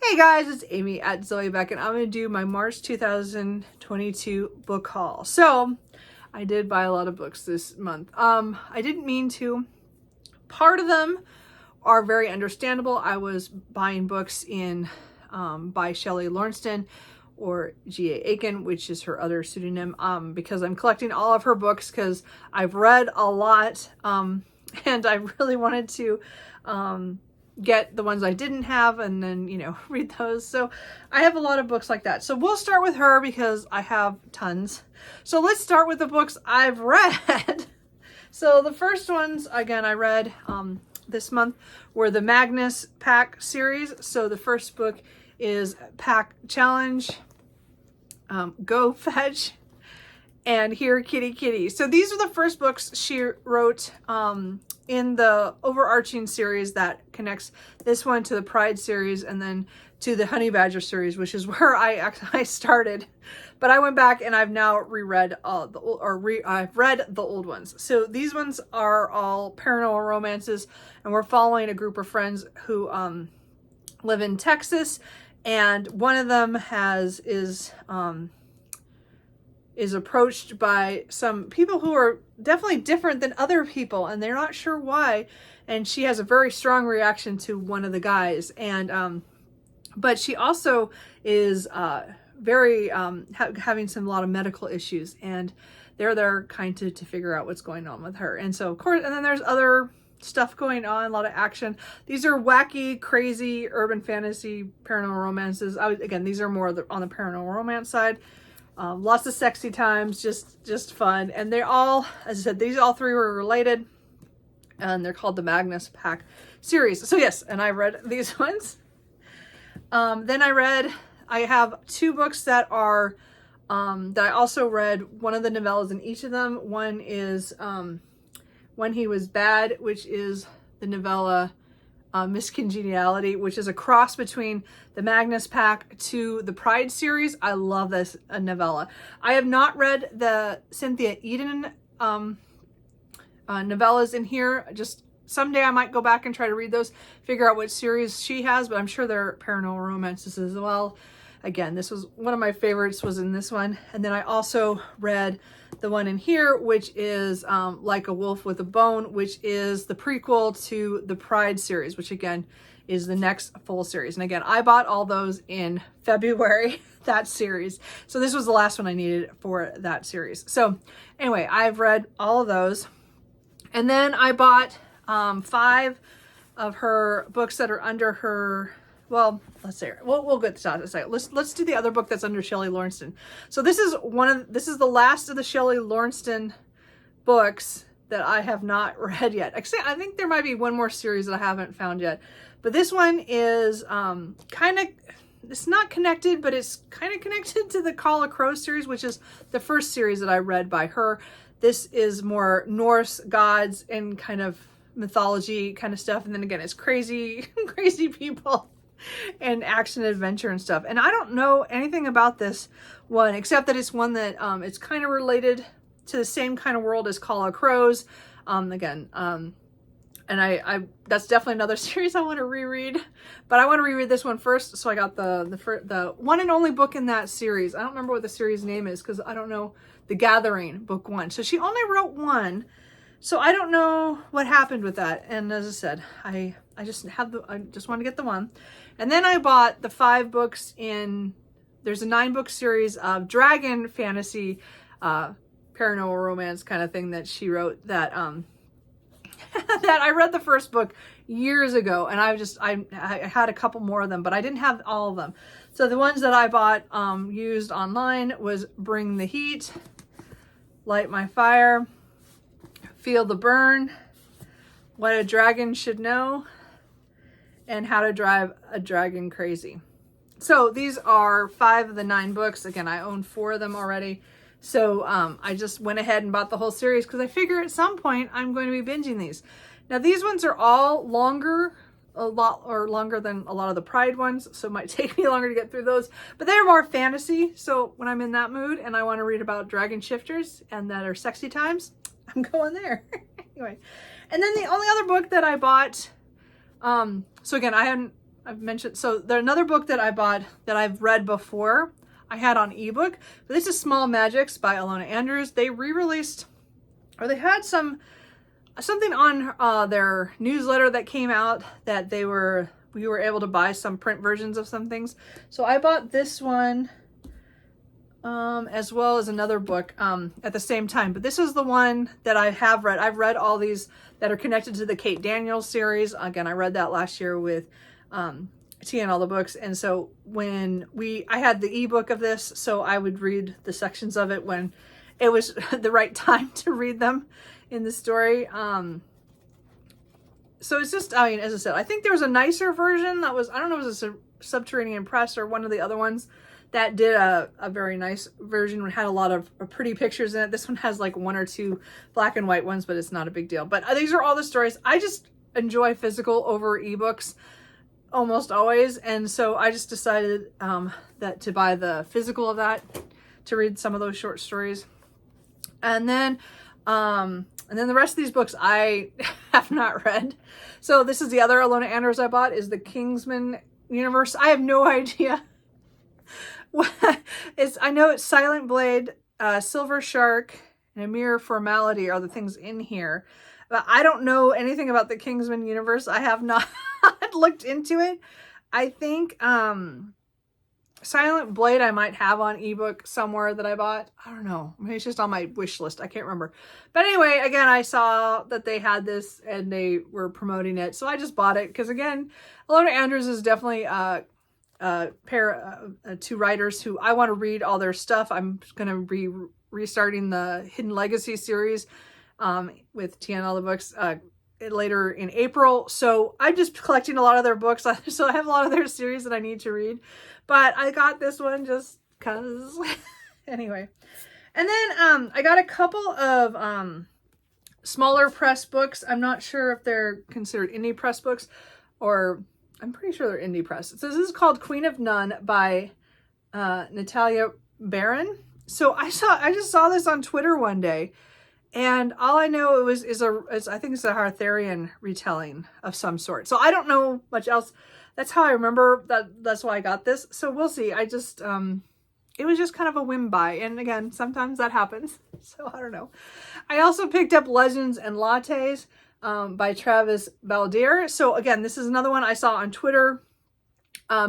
Hey guys, it's Amy at Zoe Beck, and I'm going to do my March 2022 book haul. So, I did buy a lot of books this month. I didn't mean to. Part of them are very understandable. I was buying books in by Shelley Lawrence or G.A. Aiken, which is her other pseudonym, because I'm collecting all of her books because I've read a lot, and I really wanted to get the ones I didn't have and then, read those. So I have a lot of books like that. So we'll start with her because I have tons. So let's start with the books I've read. So the first ones, again, I read this month were the Magnus Pack series. So the first book is Pack Challenge, Go Fetch, and Here Kitty Kitty. So these are the first books she wrote in the overarching series that connects this one to the Pride series and then to the Honey Badger series, which is where I started. But I went back and I've now reread I've read the old ones. So these ones are all paranormal romances, and we're following a group of friends who live in Texas, and one of them is approached by some people who are definitely different than other people, and they're not sure why. And she has a very strong reaction to one of the guys, and but she also is very having a lot of medical issues, and they're there kind of to figure out what's going on with her. And so, of course, and then there's other stuff going on, a lot of action. These are wacky, crazy, urban fantasy, paranormal romances. Again, these are more on the paranormal romance side. Lots of sexy times, just fun. And they're all, as I said, these all three were related, and they're called the Magnus Pack series. So yes, and I read these ones. Then I have two books that are, that I also read one of the novellas in each of them. One is When He Was Bad, which is the novella Miscongeniality, which is a cross between the Magnus Pack to the Pride series. I love this novella. I have not read the Cynthia Eden novellas in here. Just someday I might go back and try to read those, figure out what series she has, but I'm sure they're paranormal romances as well. Again, this was one of my favorites, was in this one. And then I also read the one in here, which is Like a Wolf with a Bone, which is the prequel to the Pride series, which again is the next full series. And again, I bought all those in February, that series. So this was the last one I needed for that series. So anyway, I've read all of those. And then I bought 5 of her books that are under her, well, let's say, we'll get to that in a second. Let's do the other book that's under Shelley Lawrence. So this is the last of the Shelley Lawrence books that I have not read yet. Actually, I think there might be one more series that I haven't found yet. But this one is it's not connected, but it's kind of connected to the Call of Crows series, which is the first series that I read by her. This is more Norse gods and kind of mythology kind of stuff. And then again, it's crazy, crazy people and action adventure and stuff. And I don't know anything about this one, except that it's one that it's kind of related to the same kind of world as Call of Crows. And I that's definitely another series I want to reread, but I want to reread this one first. So I got the one and only book in that series. I don't remember what the series name is because I don't know. The Gathering, book 1. So she only wrote one. So I don't know what happened with that. And as I said, I just want to get the one. And then I bought the 5 books there's a 9-book series of dragon fantasy, paranormal romance kind of thing that she wrote that, that I read the first book years ago, and I had a couple more of them, but I didn't have all of them. So the ones that I bought used online was Bring the Heat, Light My Fire, Feel the Burn, What a Dragon Should Know, and How to Drive a Dragon Crazy. So these are 5 of the 9 books. Again, I own 4 of them already. So I just went ahead and bought the whole series because I figure at some point I'm going to be binging these. Now these ones are all longer, longer than a lot of the Pride ones, so it might take me longer to get through those, but they're more fantasy. So when I'm in that mood and I want to read about dragon shifters and that are sexy times, I'm going there. Anyway, and then the only other book that I bought, so again, I hadn't I've mentioned, so there's another book that I bought that I've read before. I had on ebook, but this is Small Magics by Ilona Andrews. They re-released, or they had something on their newsletter that came out that we were able to buy some print versions of some things. So I bought this one as well as another book at the same time. But this is the one that I have read. I've read all these that are connected to the Kate Daniels series. Again, I read that last year with Tia and all the books. And so when I had the ebook of this, so I would read the sections of it when it was the right time to read them in the story. So it's just, I mean, as I said, I think there was a nicer version that was, I don't know if it was a Subterranean Press or one of the other ones that did a very nice version. It had a lot of pretty pictures in it. This one has like one or two black and white ones, but it's not a big deal. But these are all the stories. I just enjoy physical over ebooks almost always. And so I just decided that to buy the physical of that to read some of those short stories. And then the rest of these books I have not read. So this is the other Ilona Andrews I bought, is the Kingsman Universe. I have no idea. I know it's Silent Blade, Silver Shark, and A Mere Formality are the things in here. But I don't know anything about the Kingsman Universe. I have not looked into it. I think Silent Blade I might have on ebook somewhere that I bought. I don't know. Maybe it's just on my wish list. I can't remember. But anyway, again, I saw that they had this and they were promoting it. So I just bought it because, again, Ilona Andrews is definitely two writers who I want to read all their stuff. I'm going to be restarting the Hidden Legacy series with Tia and all the books later in April. So I'm just collecting a lot of their books. So I have a lot of their series that I need to read. But I got this one just because. Anyway. And then I got a couple of smaller press books. I'm not sure if they're considered indie press books, or I'm pretty sure they're indie press. So this is called Queen of None by Natalia Barron. So I just saw this on Twitter one day, and all I know is I think it's a Arthurian retelling of some sort. So I don't know much else. That's how I remember that. That's why I got this. So we'll see. I just it was just kind of a whim buy, and again, sometimes that happens. So I don't know. I also picked up Legends and Lattes by Travis Baldier. So again, this is another one I saw on Twitter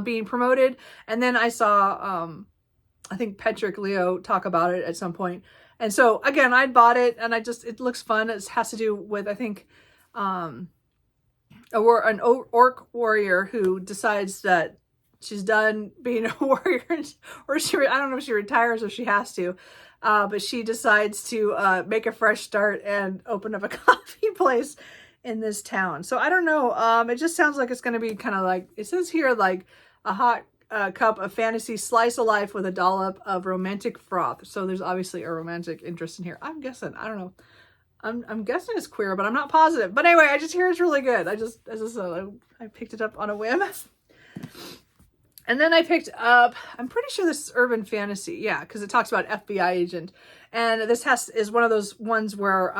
being promoted, and then I saw I think Patrick Leo talk about it at some point. And so again, I bought it, and it looks fun. It has to do with, I think, an orc warrior who decides that she's done being a warrior, or I don't know if she retires or she has to, but she decides to make a fresh start and open up a coffee place in this town. So I don't know. It just sounds like it's going to be kind of like, it says here, like a hot cup of fantasy slice of life with a dollop of romantic froth. So there's obviously a romantic interest in here. I'm guessing. I don't know. I'm guessing it's queer, but I'm not positive. But anyway, I just hear it's really good. As I said, I picked it up on a whim. And then I picked up, I'm pretty sure this is urban fantasy. Yeah, because it talks about FBI agent. And this is one of those ones where,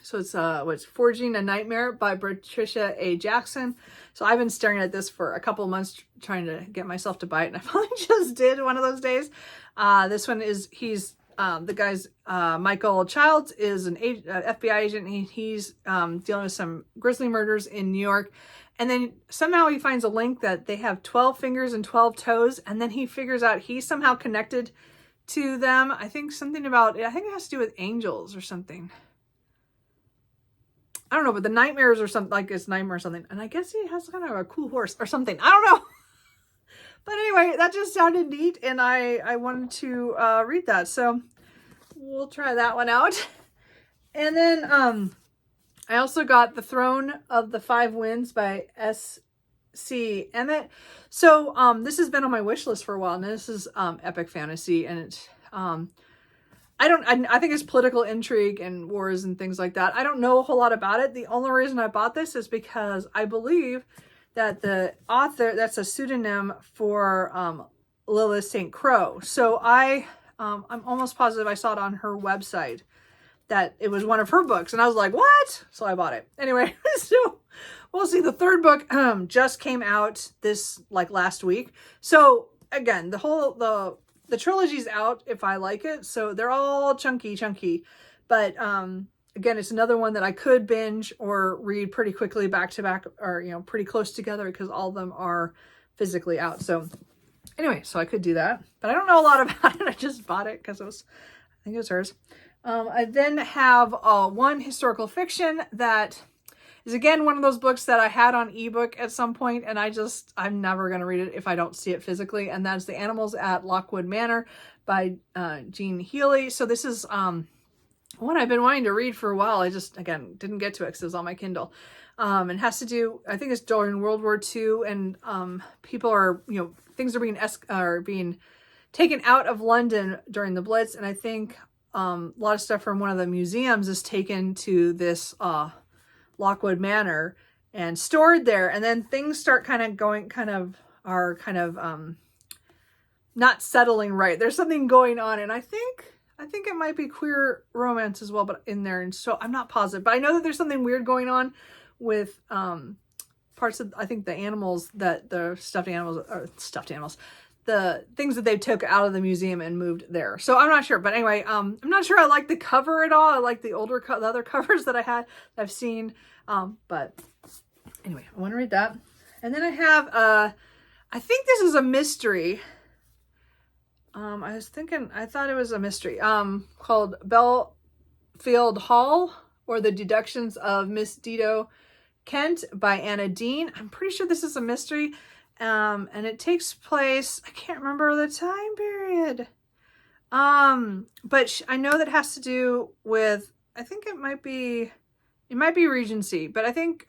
so it's Forging a Nightmare by Patricia A. Jackson. So I've been staring at this for a couple of months trying to get myself to buy it. And I finally just did one of those days. This one is, the guy's, Michael Childs is an FBI agent. He's dealing with some grisly murders in New York. And then somehow he finds a link that they have 12 fingers and 12 toes. And then he figures out he's somehow connected to them. I think it has to do with angels or something. I don't know, but the nightmares or something, like it's nightmare or something. And I guess he has kind of a cool horse or something. I don't know. But anyway, that just sounded neat. And I wanted to read that. So we'll try that one out. And then I also got The Throne of the Five Winds by S.C. Emmett. So this has been on my wish list for a while. And this is epic fantasy. And it's, I think it's political intrigue and wars and things like that. I don't know a whole lot about it. The only reason I bought this is because I believe that the author, that's a pseudonym for Lilith St. Crow. So I'm almost positive I saw it on her website that it was one of her books. And I was like, what? So I bought it. Anyway, so we'll see. The third book just came out this like last week. So again, the trilogy's out if I like it. So they're all chunky. But again, it's another one that I could binge or read pretty quickly back to back, or, you know, pretty close together, because all of them are physically out. So anyway, so I could do that, but I don't know a lot about it. I just bought it because I think it was hers. I then have one historical fiction that is, again, one of those books that I had on ebook at some point, and I'm never going to read it if I don't see it physically, and that's The Animals at Lockwood Manor by Jean Healy. So this is one I've been wanting to read for a while. I just, again, didn't get to it because it was on my Kindle. And has to do, I think it's during World War II, and people are, you know, things are being taken out of London during the Blitz, and I think a lot of stuff from one of the museums is taken to this Lockwood Manor and stored there, and then things start are not settling right. There's something going on, and I think it might be queer romance as well, but in there, and so I'm not positive, but I know that there's something weird going on with parts of, I think, the animals, that the stuffed animals, the things that they took out of the museum and moved there. So I'm not sure, but anyway, I'm not sure I like the cover at all. I like the other covers that I've seen, but anyway, I want to read that. And then I have, I think this is a mystery. I thought it was a mystery, called Belfield Hall, or The Deductions of Miss Dido Kent by Anna Dean. I'm pretty sure this is a mystery. And it takes place, I can't remember the time period. But I know that has to do with, I think it might be Regency, but I think,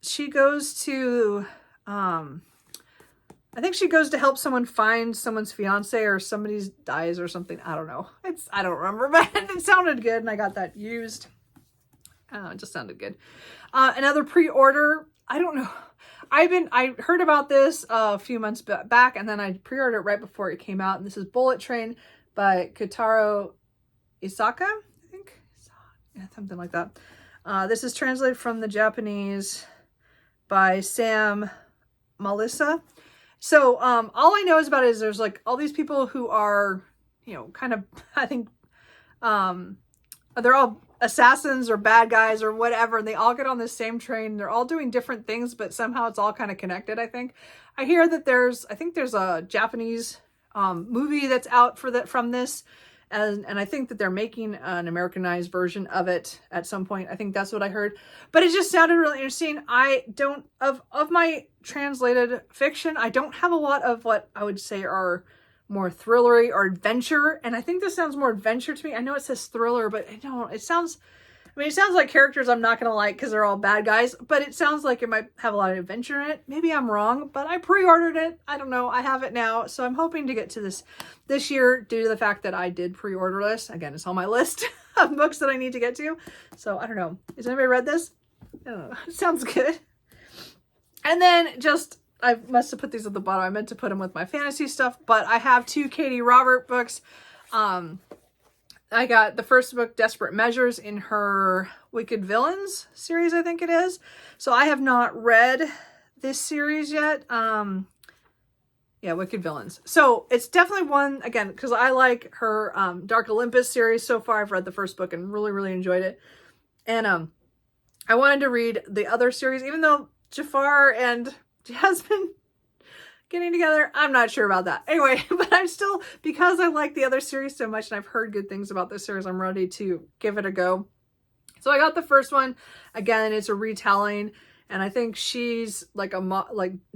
she goes to help someone find someone's fiance, or somebody's dies or something. I don't know. I don't remember, but it sounded good, and I got that used. It just sounded good. Another pre-order. I don't know. I heard about this a few months back, and then I pre-ordered it right before it came out. And this is Bullet Train by Kotaro Isaka, I think. Yeah, something like that. This is translated from the Japanese by Sam Melissa. So all I know is about it is there's like all these people who are, you know, kind of, I think, they're all assassins or bad guys or whatever, and they all get on the same train. They're all doing different things, but somehow it's all kind of connected, I think. I hear that there's a Japanese movie that's out from this, and I think that they're making an Americanized version of it at some point. I think that's what I heard. But it just sounded really interesting. I don't, of my translated fiction, I don't have a lot of what I would say are more thrillery or adventure, and I think this sounds more adventure to me. I know it says thriller, but it sounds like characters I'm not gonna like because they're all bad guys, but it sounds like it might have a lot of adventure in it. Maybe I'm wrong, but I pre-ordered it. I don't know. I have it now, so I'm hoping to get to this year due to the fact that I did pre-order this. Again, it's on my list of books that I need to get to, so I don't know. Has anybody read this? It sounds good. And then I must have put these at the bottom. I meant to put them with my fantasy stuff, but I have 2 Katie Robert books. I got the first book, Desperate Measures, in her Wicked Villains series, I think it is. So I have not read this series yet. Yeah, Wicked Villains. So it's definitely one, again, because I like her Dark Olympus series so far. I've read the first book and really, really enjoyed it. And I wanted to read the other series, even though Jafar and Jasmine getting together, I'm not sure about that. Anyway, but I'm still, because I like the other series so much and I've heard good things about this series, I'm ready to give it a go. So I got the first one. Again, it's a retelling, and I think she's like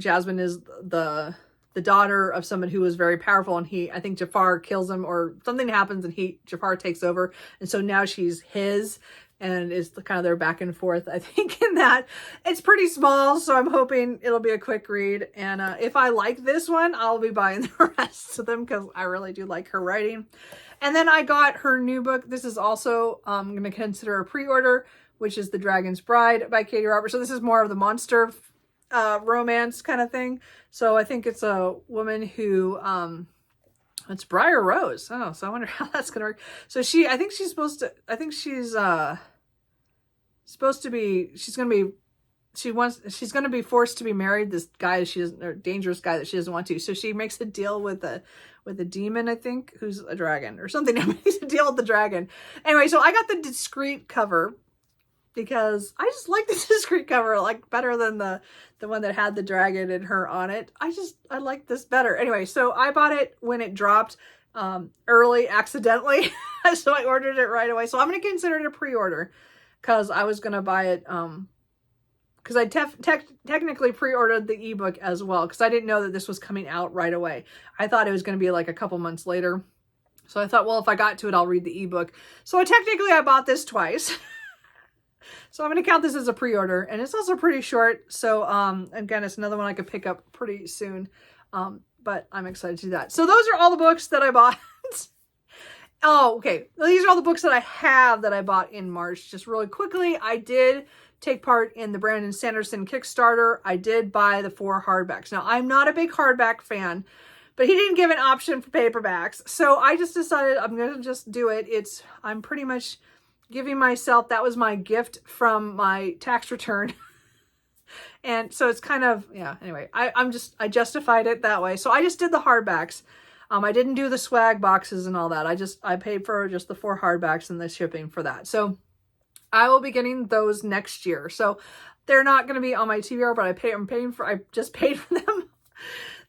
Jasmine is the daughter of someone who was very powerful, and I think Jafar kills him, or something happens and Jafar takes over, and so now she's his. And is kind of their back and forth, I think, in that. It's pretty small, so I'm hoping it'll be a quick read. And if I like this one, I'll be buying the rest of them because I really do like her writing. And then I got her new book. This is also, I'm going to consider a pre-order, which is The Dragon's Bride by Katie Robert. So this is more of the monster romance kind of thing. So I think it's a woman who It's Briar Rose. Oh, so I wonder how that's gonna work. So I think she's supposed to, I think she's supposed to be, she's gonna be forced to be married, this guy she doesn't, or dangerous guy that she doesn't want to. So she makes a deal with a demon, I think, who's a dragon or something. Makes a deal with the dragon. Anyway, so I got the discreet cover because I just like the discreet cover like better than the one that had the dragon and her on it. I like this better. Anyway, so I bought it when it dropped early accidentally. So I ordered it right away. So I'm going to consider it a pre-order because I was going to buy it because I technically pre-ordered the ebook as well because I didn't know that this was coming out right away. I thought it was going to be like a couple months later. So I thought, well, if I got to it, I'll read the ebook. So I bought this twice. So I'm going to count this as a pre-order, and it's also pretty short. So again, it's another one I could pick up pretty soon. But I'm excited to do that. So those are all the books that I bought. Oh, okay. These are all the books that I have that I bought in March. Just really quickly, I did take part in the Brandon Sanderson Kickstarter. I did buy the 4 hardbacks. Now, I'm not a big hardback fan, but he didn't give an option for paperbacks. So I just decided I'm going to just do it. I'm pretty much giving myself, that was my gift from my tax return. And so it's kind of, yeah, anyway, I justified it that way. So I just did the hardbacks. I didn't do the swag boxes and all that. I paid for just the 4 hardbacks and the shipping for that. So I will be getting those next year. So they're not going to be on my TBR, but I just paid for them.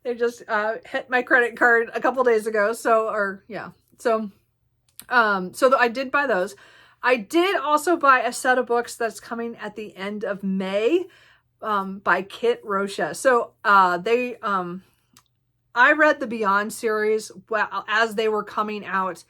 They just hit my credit card a couple days ago. So I did buy those. I did also buy a set of books that's coming at the end of May by Kit Rocha. So I read the Beyond series as they were coming out.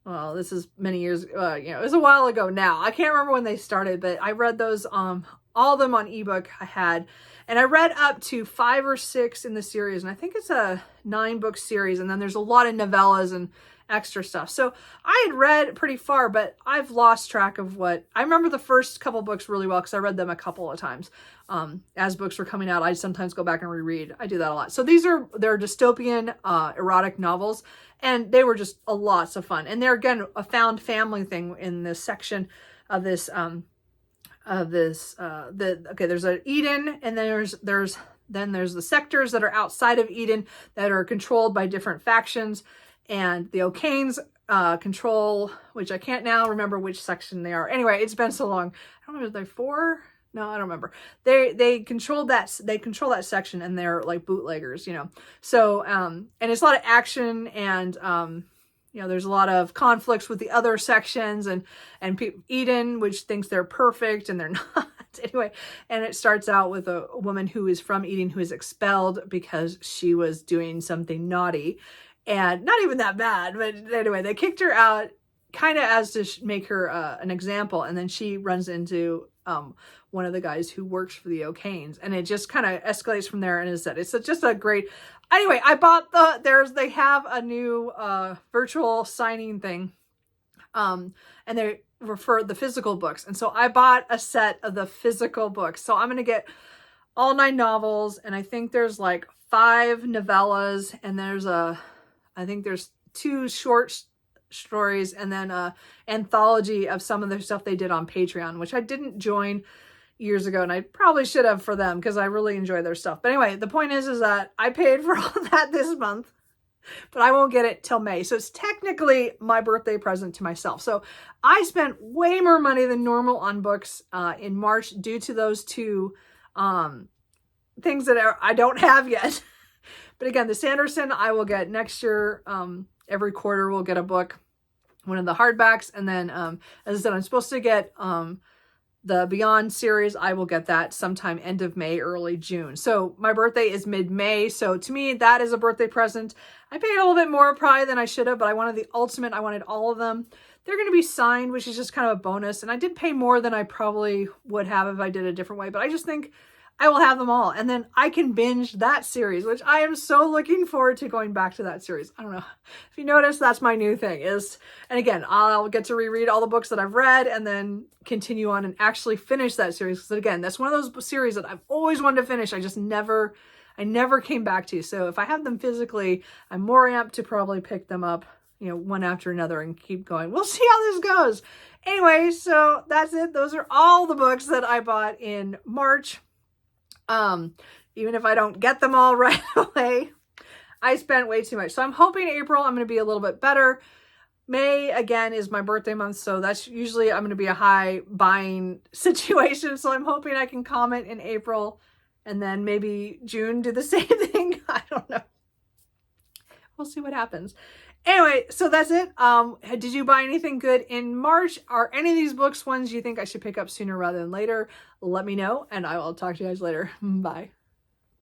Well, this is many years, it was a while ago now. I can't remember when they started, but I read those, all of them on ebook I had. And I read up to 5 or 6 in the series. And I think it's a 9-book series. And then there's a lot of novellas and extra stuff. So I had read pretty far, but I've lost track of I remember the first couple books really well because I read them a couple of times. As books were coming out, I sometimes go back and reread. I do that a lot. So they're dystopian erotic novels, and they were just a lots of fun. And they're, again, a found family thing in this section of this there's an Eden, and then there's the sectors that are outside of Eden that are controlled by different factions. And the O'Kanes control, which I can't now remember which section they are. Anyway, it's been so long. I don't know, are they 4? No, I don't remember. They control that section, and they're like bootleggers, So and it's a lot of action, and there's a lot of conflicts with the other sections, and Eden, which thinks they're perfect and they're not. Anyway, and it starts out with a woman who is from Eden who is expelled because she was doing something naughty. And not even that bad, but anyway, they kicked her out kind of as to make her an example. And then she runs into one of the guys who works for the O'Kanes. And it just kind of escalates from there. And it's just a great... Anyway, I bought they have a new virtual signing thing. And they refer the physical books. And so I bought a set of the physical books. So I'm going to get all 9 novels. And I think there's like 5 novellas. And I think there's 2 short stories, and then an anthology of some of the stuff they did on Patreon, which I didn't join years ago, and I probably should have for them because I really enjoy their stuff. But anyway, the point is that I paid for all that this month, but I won't get it till May. So it's technically my birthday present to myself. So I spent way more money than normal on books in March due to those 2 things that I don't have yet. But again, the Sanderson I will get next year. Every quarter we'll get a book, one of the hardbacks. And then, as I said, I'm supposed to get the Beyond series. I will get that sometime end of May, early June. So my birthday is mid-May. So to me, that is a birthday present. I paid a little bit more probably than I should have, but I wanted the ultimate. I wanted all of them. They're going to be signed, which is just kind of a bonus. And I did pay more than I probably would have if I did it a different way. But I just think I will have them all. And then I can binge that series, which I am so looking forward to going back to that series. I don't know if you notice, that's my new thing and again, I'll get to reread all the books that I've read and then continue on and actually finish that series. Because again, that's one of those series that I've always wanted to finish. I just never I never came back to. So if I have them physically, I'm more amped to probably pick them up, you know, one after another and keep going. We'll see how this goes. Anyway, so that's it. Those are all the books that I bought in March. Even if I don't get them all right away, I spent way too much. So I'm hoping April, I'm going to be a little bit better. May, again, is my birthday month, so that's usually I'm going to be a high buying situation. So I'm hoping I can comment in April, and then maybe June do the same thing. I don't know. We'll see what happens. Anyway, so that's it. Did you buy anything good in March? Are any of these books ones you think I should pick up sooner rather than later? Let me know, and I will talk to you guys later. Bye.